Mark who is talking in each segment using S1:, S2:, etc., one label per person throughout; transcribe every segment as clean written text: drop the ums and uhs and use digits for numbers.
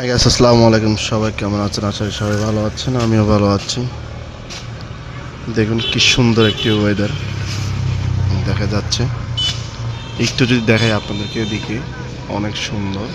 S1: আসসালামু আলাইকুম, সবাই কেমন আছেন? আশা করি সবাই ভালো আছেন, আমিও ভালো আছি। দেখুন কি সুন্দর একটি ওয়েদার দেখা যাচ্ছে। একটু যদি দেখাই আপনাদেরকে, এদিকে অনেক সুন্দর।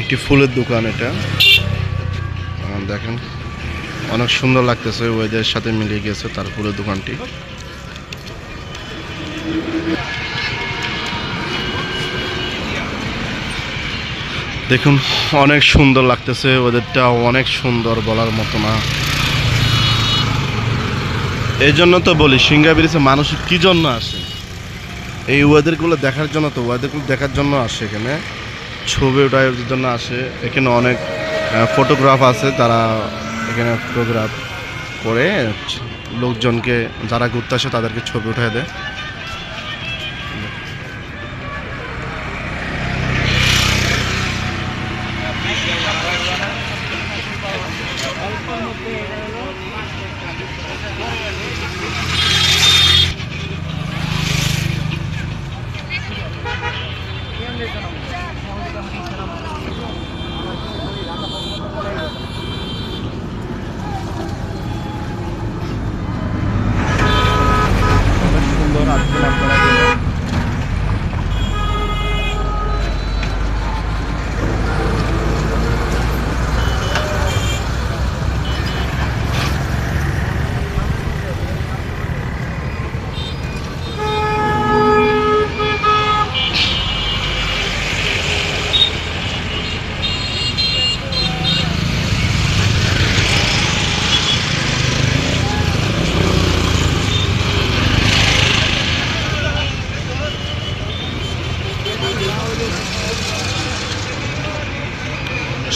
S1: একটি ফুলের দোকান এটা, দেখেন অনেক সুন্দর লাগতেছে, ওয়েদারের সাথে মিলিয়ে গেছে তার ফুলের দোকানটি। দেখুন অনেক সুন্দর লাগতেছে, ওয়েদারটা অনেক সুন্দর, বলার মতো না। এই জন্য তো বলি সিংহা ব্রিজে মানুষ কি জন্য আসে, এই ওয়েদারগুলো দেখার জন্য। তো ওয়েদারগুলো দেখার জন্য আসে, এখানে ছবি ওঠার জন্য আসে। এখানে অনেক ফটোগ্রাফ আছে, তারা এখানে ফটোগ্রাফ করে লোকজনকে, যারা ঘুরতে আসে তাদেরকে ছবি উঠায় দেয়। সুন্দর আসবেন আপনারা গেলে।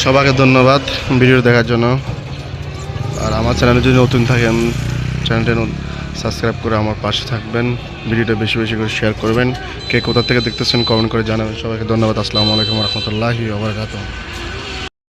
S1: সবাইকে ধন্যবাদ ভিডিও দেখার জন্য। আর আমার চ্যানেলে যদি নতুন থাকেন, চ্যানেলটা সাবস্ক্রাইব করে আমার পাশে থাকবেন। ভিডিওটা বেশি বেশি করে শেয়ার করবেন। কে কোথা থেকে দেখতেছেন কমেন্ট করে জানাবেন। সবাইকে ধন্যবাদ। আসসালামু আলাইকুম রহমতুল্লাহি ওয়া বারাকাতুহু।